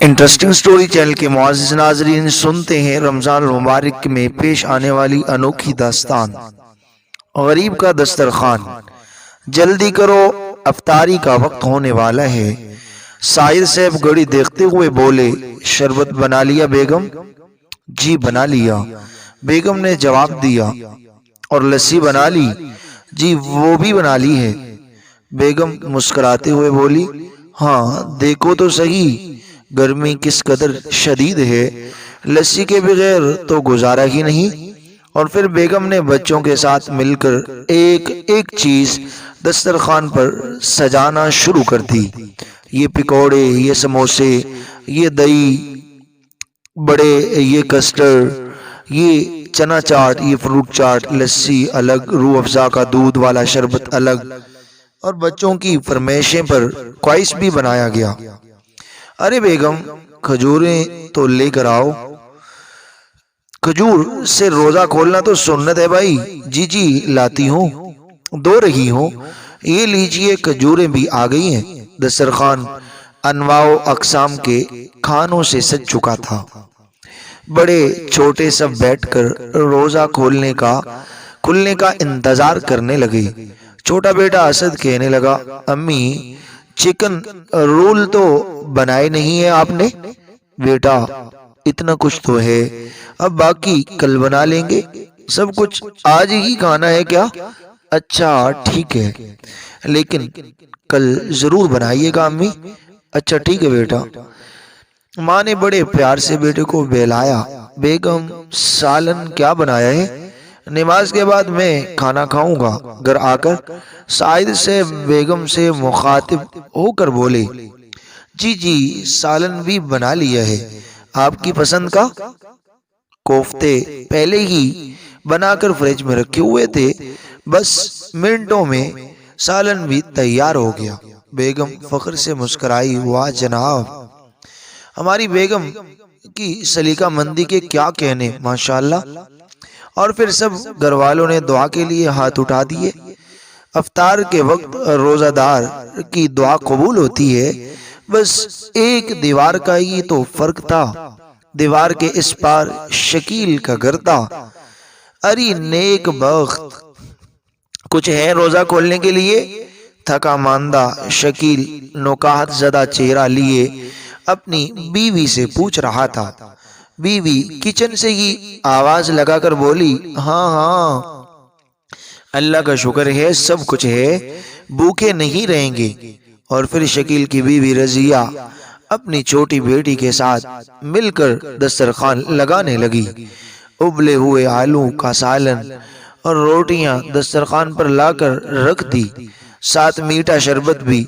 Interesting story channel کے معزز ناظرین، سنتے ہیں رمضان المبارک میں پیش آنے والی انوکھی داستان غریب کا دسترخوان۔ جلدی کرو، افطاری کا وقت ہونے والا ہے۔ ساحر صاحب گھڑی دیکھتے ہوئے بولے، شربت بنا لیا بیگم؟ جی بنا لیا، بیگم نے جواب دیا۔ اور لسی بنا لی؟ جی وہ بھی بنا لی ہے۔ بیگم مسکراتے ہوئے بولی، ہاں دیکھو تو صحیح گرمی کس قدر شدید ہے، لسی کے بغیر تو گزارا ہی نہیں۔ اور پھر بیگم نے بچوں کے ساتھ مل کر ایک ایک چیز دسترخوان پر سجانا شروع کر دی۔ یہ پکوڑے، یہ سموسے، یہ دہی بڑے، یہ کسٹرڈ، یہ چنا چاٹ، یہ فروٹ چاٹ، لسی الگ، روح افزا کا دودھ والا شربت الگ، اور بچوں کی فرمائشیں پر کوئس بھی بنایا گیا۔ ارے بیگم کھجوریں تو لے کر آؤ، کھجور سے روزہ کھولنا تو سنت ہے بھائی۔ جی جی لاتی ہوں، دو رہی ہوں۔ یہ لیجئے کھجوریں بھی آ گئی ہیں۔ دسترخوان انواع و اقسام کے کھانوں سے سج چکا تھا۔ بڑے چھوٹے سب بیٹھ کر روزہ کھلنے کا انتظار کرنے لگے۔ چھوٹا بیٹا اسد کہنے لگا، امی چکن رول تو بنائے نہیں ہے آپ نے؟ بیٹا اتنا کچھ تو ہے، اب باقی کل بنا لیں گے۔ سب کچھ آج ہی کھانا ہے کیا؟ اچھا ٹھیک ہے، لیکن کل ضرور بنائیے گا امی۔ اچھا ٹھیک ہے بیٹا۔ ماں نے بڑے پیار سے بیٹے کو بہلایا۔ بیگم سالن کیا بنایا ہے؟ نماز کے بعد میں کھانا کھاؤں گا۔ گھر آ کر سعید سے بیگم سے مخاطب ہو کر بولے، جی جی سالن بھی بنا لیا ہے، آپ کی پسند کا۔ کوفتے پہلے ہی بنا کر فریج میں رکھے ہوئے تھے، بس منٹوں میں سالن بھی تیار ہو گیا۔ بیگم فخر سے مسکرائی، واہ جناب، ہماری بیگم کی سلیقہ مندی کے کیا کہنے، ماشاءاللہ۔ اور پھر سب گھر والوں نے دعا کے لیے ہاتھ اٹھا دیے۔ افطار کے وقت روزہ دار کی دعا قبول ہوتی ہے، بس ایک دیوار کا ہی تو فرق تھا۔ دیوار کے اس پار شکیل کا گھر تھا۔ اری نیک بخت، کچھ ہے روزہ کھولنے کے لیے؟ تھکا ماندہ شکیل نکاہت زدہ چہرہ لیے اپنی بیوی سے پوچھ رہا تھا۔ بیوی کچن سے ہی آواز لگا کر بولی، ہاں ہاں اللہ کا شکر ہے، سب کچھ ہے، بھوکے نہیں رہیں گے۔ اور پھر شکیل کی بیوی رضیہ اپنی چھوٹی بیٹی کے ساتھ مل کر دسترخوان لگانے لگی۔ ابلے ہوئے آلو کا سالن اور روٹیاں دسترخوان پر لا کر رکھ دی، ساتھ میٹھا شربت بھی۔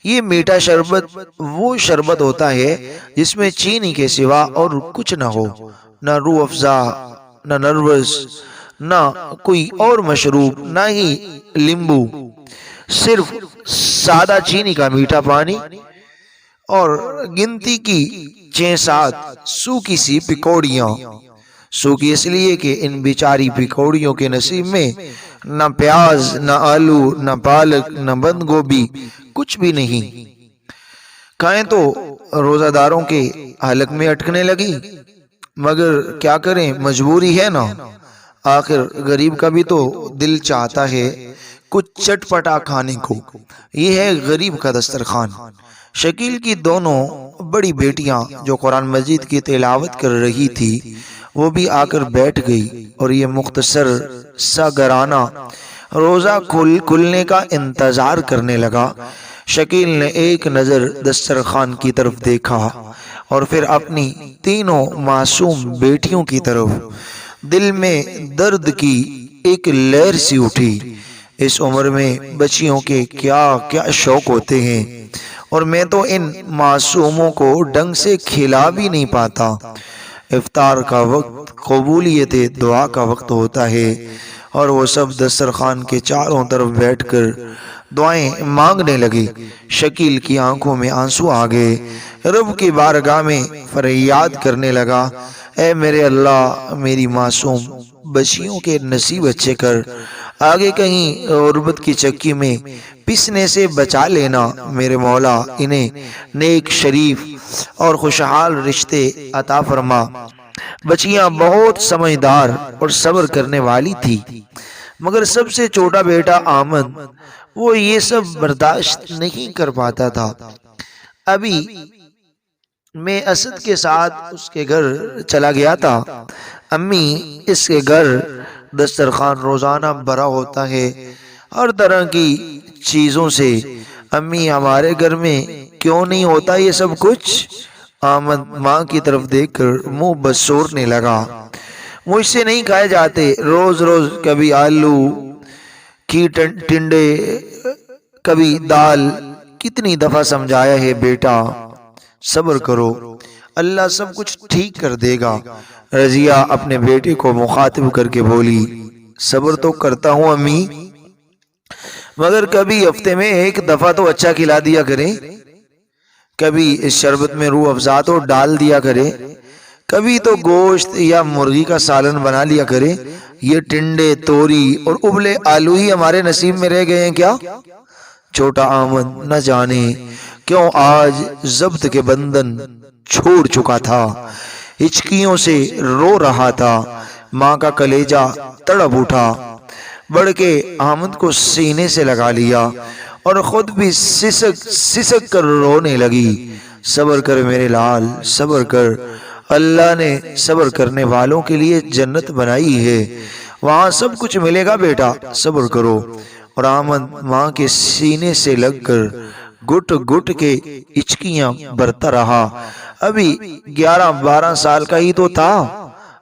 یہ میٹھا شربت وہ شربت ہوتا ہے جس میں چینی کے سوا اور کچھ نہ ہو، نہ روح افزا، نہ نرگس، نہ کوئی اور مشروب، نہ ہی لیمبو، صرف سادہ چینی کا میٹھا پانی اور گنتی کی 6-7 سوکھی سی پکوڑیاں۔ سوکھی اس لیے کہ ان بیچاری پکوڑیوں کے نصیب میں نہ پیاز، نہ آلو، نہ پالک، نہ بند گوبھی، کچھ بھی نہیں۔ کھائیں تو روزہ داروں کے حلق میں اٹکنے لگی، مگر کیا کریں، مجبوری ہے نا۔ آخر غریب کا بھی تو دل چاہتا ہے کچھ چٹپٹا کھانے کو۔ یہ ہے غریب کا دسترخوان۔ شکیل کی دونوں بڑی بیٹیاں جو قرآن مجید کی تلاوت کر رہی تھی، وہ بھی آ کر بیٹھ گئی، اور یہ مختصر سا گھرانہ روزہ کھلنے کا انتظار کرنے لگا۔ شکیل نے ایک نظر دسترخوان کی طرف دیکھا اور پھر اپنی تینوں معصوم بیٹیوں کی طرف۔ دل میں درد کی ایک لہر سی اٹھی۔ اس عمر میں بچیوں کے کیا کیا شوق ہوتے ہیں، اور میں تو ان معصوموں کو ڈنگ سے کھلا بھی نہیں پاتا۔ افطار کا وقت قبولیت دعا کا وقت ہوتا ہے، اور وہ سب دسترخوان کے چاروں طرف بیٹھ کر دعائیں مانگنے لگے۔ شکیل کی آنکھوں میں آنسو آ گئے، رب کی بارگاہ میں فریاد کرنے لگا، اے میرے اللہ، میری معصوم بچیوں کے نصیب اچھے کر، آگے کہیں غربت کی چکی میں پسنے سے بچا لینا میرے مولا، انہیں نیک شریف اور خوشحال رشتے عطا فرما۔ بچیاں بہت سمجھدار اور صبر کرنے والی تھی، مگر سب سے چھوٹا بیٹا آمد وہ یہ سب برداشت نہیں کر پاتا تھا۔ ابھی میں اسد کے ساتھ اس کے گھر چلا گیا تھا۔ امی، اس کے گھر دسترخوان روزانہ بھرا ہوتا ہے ہر طرح کی چیزوں سے، امی ہمارے گھر میں کیوں نہیں ہوتا یہ سب کچھ؟ آمد ماں کی طرف دیکھ کر منہ بسورنے لگا، مجھ سے نہیں کھائے جاتے، روز روز کبھی آلو کی ٹنڈے کبھی دال، کتنی دفعہ سمجھایا ہے بیٹا، صبر کرو، اللہ سب کچھ ٹھیک کر دے گا۔ رضیہ اپنے بیٹے کو مخاطب کر کے بولی، صبر تو کرتا ہوں امی، مگر کبھی ہفتے میں ایک دفعہ تو اچھا کھلا دیا کریں، کبھی اس شربت میں روح افزا تو ڈال دیا کرے، کبھی تو گوشت یا مرغی کا سالن بنا لیا کرے، یہ ٹنڈے توری اور ابلے آلو ہی ہمارے نصیب میں رہ گئے ہیں کیا؟ چھوٹا آمد نہ جانے کیوں آج ضبط کے بندھن چھوڑ چکا تھا، ہچکیوں سے رو رہا تھا، ماں کا کلیجہ تڑپ اٹھا، بڑھ کے آمد کو سینے سے لگا لیا اور خود بھی سسک کر رونے لگی۔ صبر کر میرے لال، صبر کر، اللہ نے صبر کرنے والوں کے لیے جنت بنائی ہے، وہاں سب کچھ ملے گا بیٹا، صبر کرو۔ اور آمد ماں کے سینے سے لگ کر گٹ گٹ کے ہچکیاں بھرتا رہا۔ ابھی 11-12 سال کا ہی تو تھا،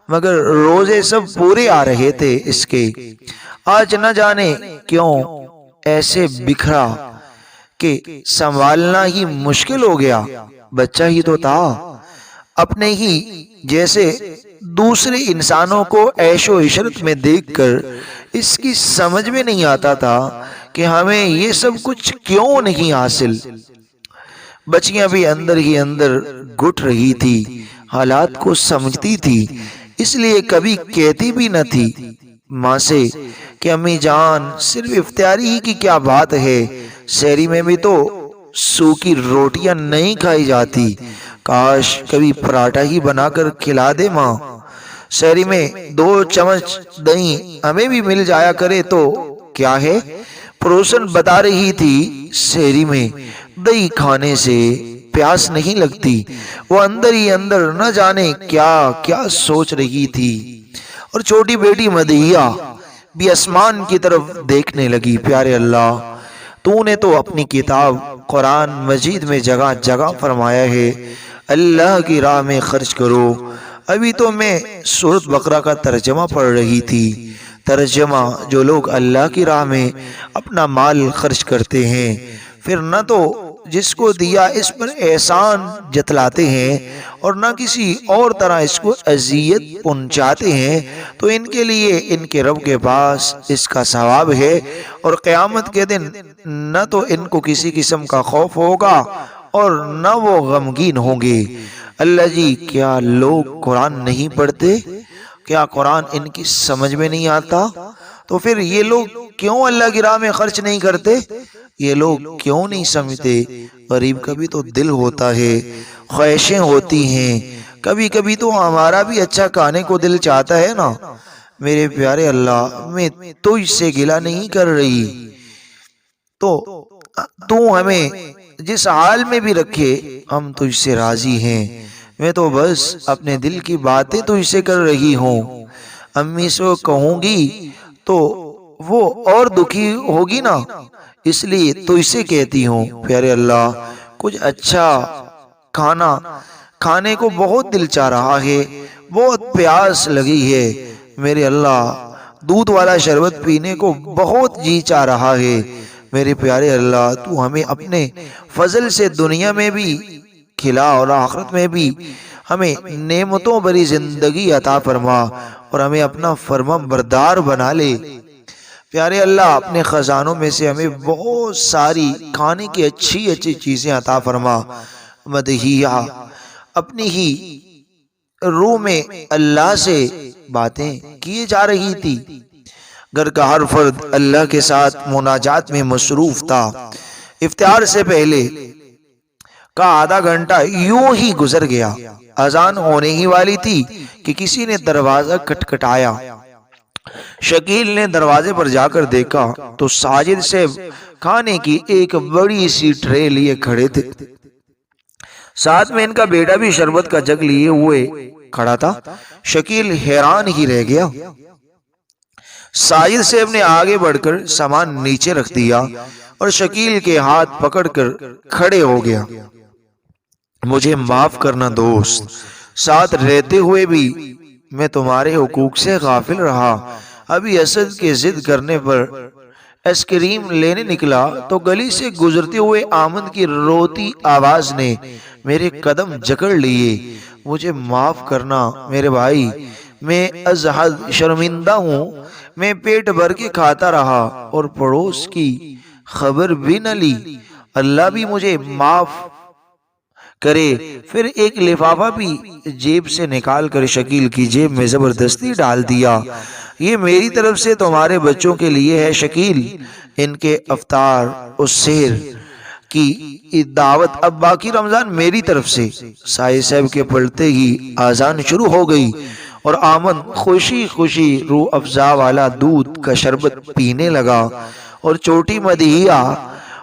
مگر روزے سب پورے آ رہے تھے اس کے۔ آج نہ جانے کیوں ایسے بکھرا کہ سنبھالنا ہی مشکل ہو گیا، بچہ ہی تو تھا، اپنے ہی جیسے دوسرے انسانوں کو عیش و عشرت میں دیکھ کر اس کی سمجھ میں نہیں آتا تھا کہ ہمیں یہ سب کچھ کیوں نہیں حاصل۔ بچیاں بھی اندر ہی اندر گھٹ رہی تھی، حالات کو سمجھتی تھی، اس لیے کبھی کہتی بھی نہ تھی ماں سے کہ امی جان، صرف افطاری ہی کی کیا بات ہے، سحری میں بھی تو سوکھی روٹیاں نہیں کھائی جاتی، کاش کبھی پراٹھا ہی بنا کر کھلا دے ماں، سحری میں 2 چمچ دہی ہمیں بھی مل جایا کرے تو کیا ہے۔ پروسن بتا رہی تھی سحری میں دہی کھانے سے پیاس نہیں لگتی، وہ اندر ہی اندر نہ جانے کیا کیا سوچ رہی تھی۔ اور چھوٹی بیٹی مدیحہ بھی آسمان کی طرف دیکھنے لگی، پیارے اللہ، تو نے تو اپنی کتاب قرآن مجید میں جگہ جگہ فرمایا ہے اللہ کی راہ میں خرچ کرو۔ ابھی تو میں سورۃ بقرہ کا ترجمہ پڑھ رہی تھی، ترجمہ جو لوگ اللہ کی راہ میں اپنا مال خرچ کرتے ہیں، پھر نہ تو جس کو دیا اس پر احسان جتلاتے ہیں اور نہ کسی اور طرح اس کو اذیت پہنچاتے ہیں، تو ان کے لیے ان کے رب کے پاس اس کا ثواب ہے، اور قیامت کے دن نہ تو ان کو کسی قسم کا خوف ہوگا اور نہ وہ غمگین ہوں گے۔ اللہ جی، کیا لوگ قرآن نہیں پڑھتے؟ کیا قرآن ان کی سمجھ میں نہیں آتا؟ تو پھر یہ لوگ کیوں اللہ کی راہ میں خرچ نہیں کرتے؟ یہ لوگ کیوں نہیں سمجھتے؟ غریب کا بھی تو دل ہوتا ہے، خواہشیں ہوتی ہیں، کبھی کبھی تو ہمارا بھی اچھا کھانے کو دل چاہتا ہے نا۔ میرے پیارے اللہ، میں تجھ سے گلہ نہیں کر رہی، تو ہمیں جس حال میں بھی رکھے ہم تجھ سے راضی ہیں، میں تو بس اپنے دل کی باتیں تجھ سے کر رہی ہوں۔ امی سے کہوں گی تو وہ اور دکھی ہوگی نا، اس لیے تجھ سے کہتی ہوں پیارے اللہ، کچھ اچھا کھانا کھانے کو بہت دل چاہ رہا ہے، بہت پیاس لگی ہے میرے اللہ، دودھ والا شربت پینے کو بہت جی چاہ رہا ہے میرے پیارے اللہ، تو ہمیں اپنے فضل سے دنیا میں بھی کھلا اور آخرت میں بھی ہمیں نعمتوں بھری زندگی عطا فرما اور ہمیں اپنا فرما بردار بنا لے۔ پیارے اللہ اپنے خزانوں میں سے ہمیں بہت ساری کھانے کی اچھی اچھی چیزیں عطا فرما۔ مدحیہ اپنی ہی روح میں اللہ سے باتیں کیے جا رہی تھی۔ گھر کا ہر فرد اللہ کے ساتھ مناجات میں مصروف تھا۔ افطار سے پہلے کا آدھا گھنٹہ یوں ہی گزر گیا۔ اذان ہونے ہی والی تھی کہ کسی نے دروازہ کھٹکھٹایا۔ شکیل نے دروازے پر جا کر دیکھا تو ساجد سے کھانے کی ایک بڑی سی ٹرے لیے کھڑے تھے، ساتھ میں ان کا بیٹا بھی شربت کا جگ لیے ہوئے کھڑا تھا۔ شکیل حیران ہی رہ گیا۔ ساجد صاحب نے آگے بڑھ کر سامان نیچے رکھ دیا اور شکیل کے ہاتھ پکڑ کر کھڑے ہو گیا۔ مجھے معاف کرنا دوست، ساتھ رہتے ہوئے بھی میں تمہارے حقوق سے غافل رہا۔ ابھی اسد کے ضد کرنے پر ایس کریم لینے نکلا تو گلی سے گزرتے ہوئے آمد کی روتی آواز نے میرے قدم جکڑ لیے۔ مجھے معاف کرنا میرے بھائی، میں از حد شرمندہ ہوں۔ میں پیٹ بھر کے کھاتا رہا اور پڑوس کی خبر بھی نہ لی۔ اللہ بھی مجھے معاف کرے۔ پھر ایک لفافہ بھی جیب سے نکال کر شکیل کی جیب میں زبردستی ڈال دیا۔ یہ میری طرف سے تمہارے بچوں کے لیے ہے شکیل، ان کے افطار اور سحر کی دعوت، اب باقی رمضان میری طرف سے۔ سائے صاحب کے پڑھتے ہی آذان شروع ہو گئی اور آمن خوشی خوشی روح افزا والا دودھ کا شربت پینے لگا، اور چھوٹی مدحیہ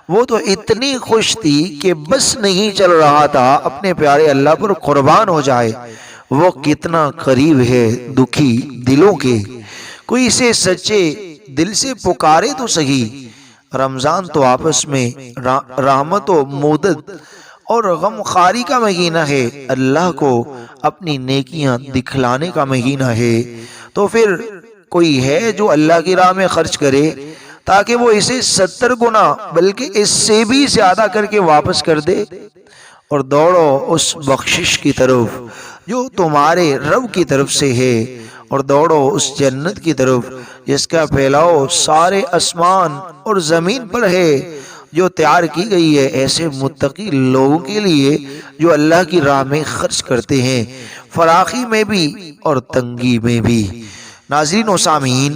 وہ تو اتنی خوش تھی کہ بس نہیں چل رہا تھا اپنے پیارے اللہ پر قربان ہو جائے۔ وہ کتنا قریب ہے دکھی دلوں کے، کوئی اسے سچے دل سے پکارے تو صحیح۔ رمضان تو آپس میں رحمت و مدد اور غم خاری کا مہینہ ہے، اللہ کو اپنی نیکیاں دکھلانے کا مہینہ ہے۔ تو پھر کوئی ہے جو اللہ کی راہ میں خرچ کرے تاکہ وہ اسے 70 گنا بلکہ اس سے بھی زیادہ کر کے واپس کر دے؟ اور دوڑو اس بخشش کی طرف جو تمہارے رب کی طرف سے ہے، اور دوڑو اس جنت کی طرف جس کا پھیلاؤ سارے آسمان اور زمین پر ہے، جو تیار کی گئی ہے ایسے متقی لوگوں کے لیے جو اللہ کی راہ میں خرچ کرتے ہیں، فراخی میں بھی اور تنگی میں بھی۔ ناظرین و سامعین،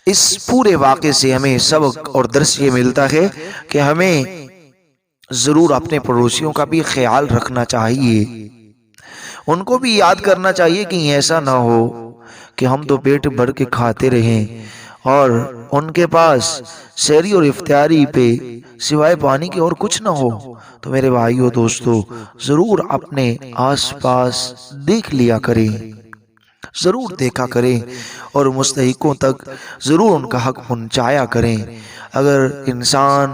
اس پورے واقعے سے ہمیں سبق اور درس یہ ملتا ہے کہ ہمیں ضرور اپنے پڑوسیوں کا بھی خیال رکھنا چاہیے، ان کو بھی یاد کرنا چاہیے کہ ایسا نہ ہو کہ ہم تو پیٹ بھر کے کھاتے رہیں اور ان کے پاس سحری اور افطاری پہ سوائے پانی کے اور کچھ نہ ہو۔ تو میرے بھائیو دوستو، ضرور اپنے آس پاس دیکھ لیا کریں، ضرور دیکھا کریں، اور مستحقوں تک ضرور ان کا حق پہنچایا کریں۔ اگر انسان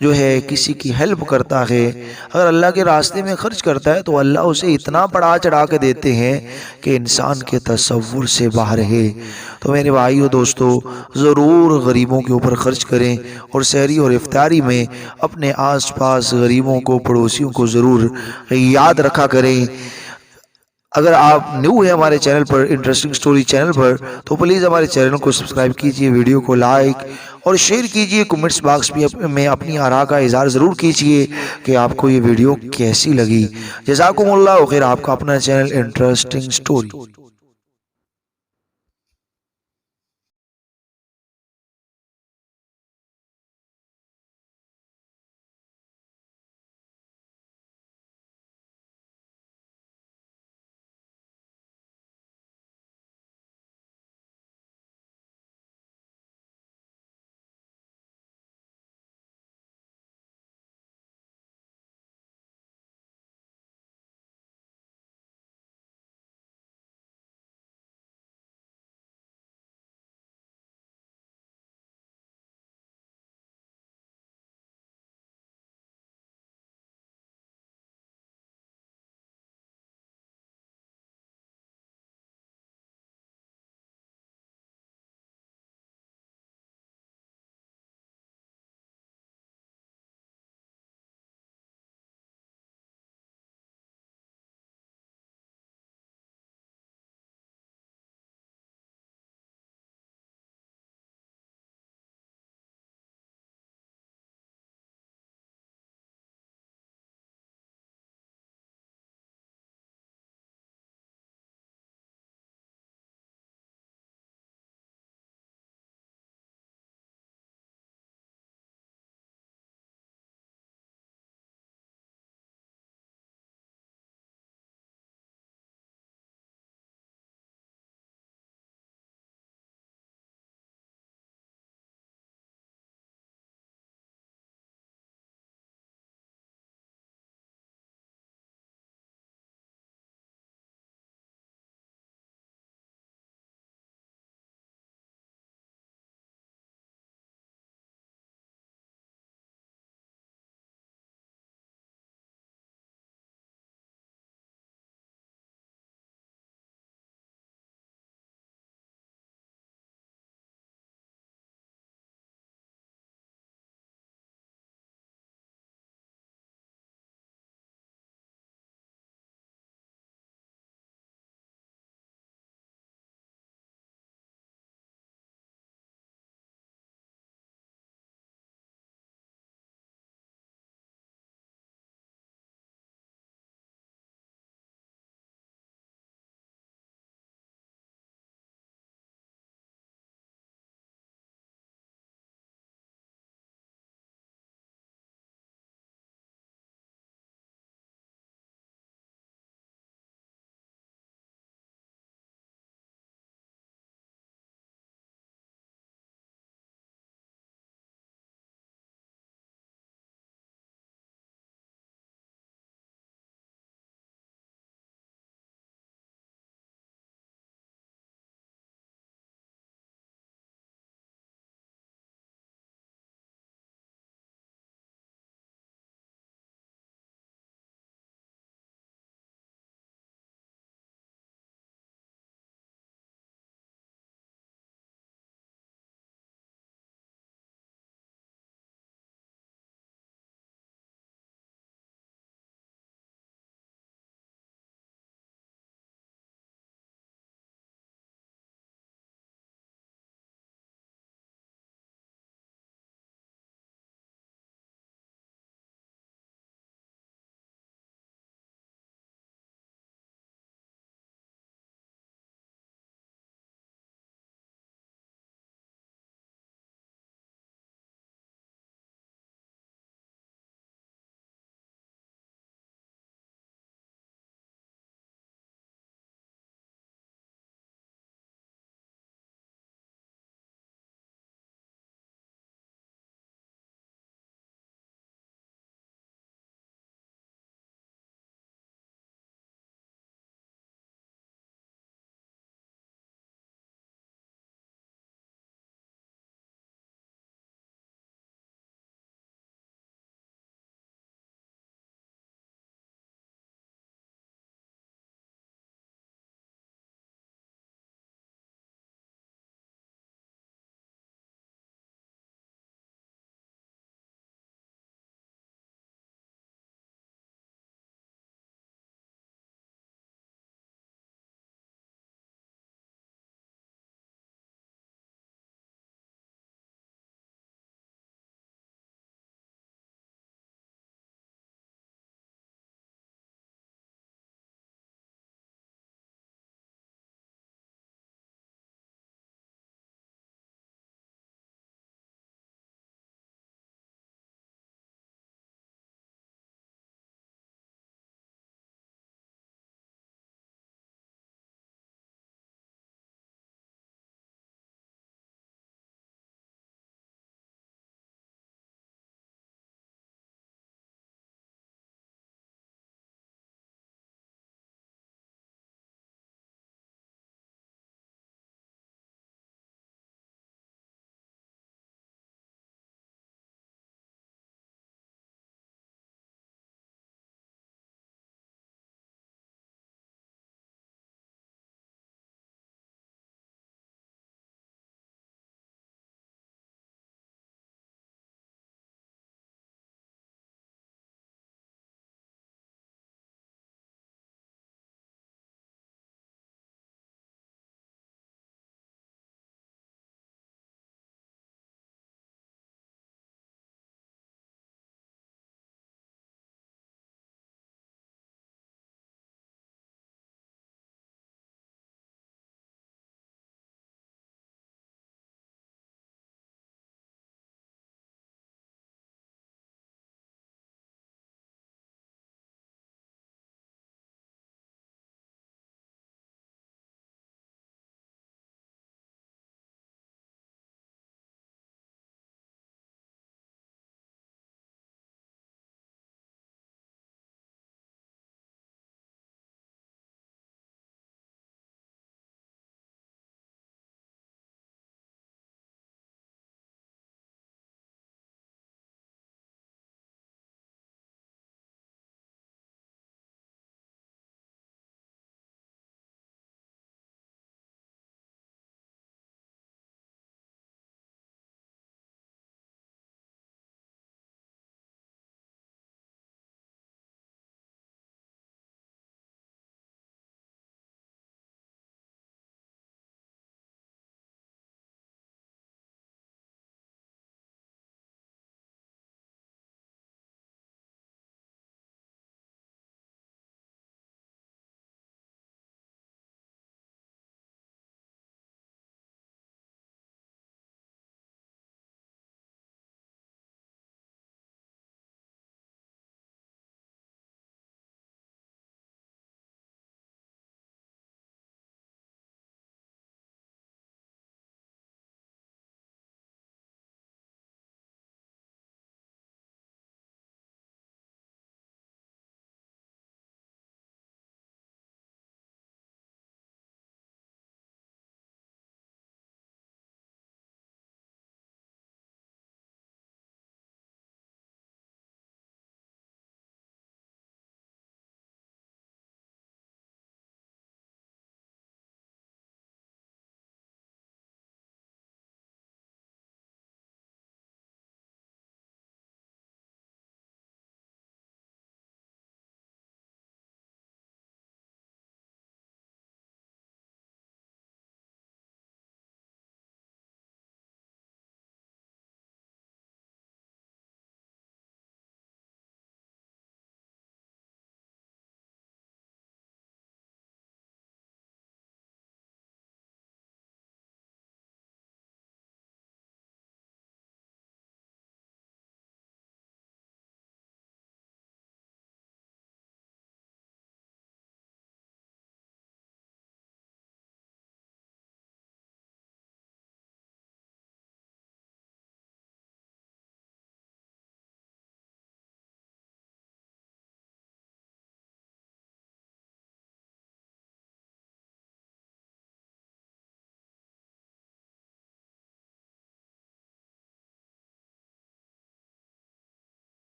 جو ہے کسی کی ہیلپ کرتا ہے، اگر اللہ کے راستے میں خرچ کرتا ہے، تو اللہ اسے اتنا بڑھا چڑھا کے دیتے ہیں کہ انسان کے تصور سے باہر ہے۔ تو میرے بھائیو دوستو، ضرور غریبوں کے اوپر خرچ کریں، اور سحری اور افطاری میں اپنے آس پاس غریبوں کو، پڑوسیوں کو ضرور یاد رکھا کریں۔ اگر آپ نیو ہیں ہمارے چینل پر، انٹرسٹنگ سٹوری چینل پر، تو پلیز ہمارے چینل کو سبسکرائب کیجئے، ویڈیو کو لائک اور شیئر کیجئے، کمنٹس باکس میں اپنی آراء کا اظہار ضرور کیجئے کہ آپ کو یہ ویڈیو کیسی لگی۔ جزاکم اللہ خیر، آپ کا اپنا چینل انٹرسٹنگ سٹوری۔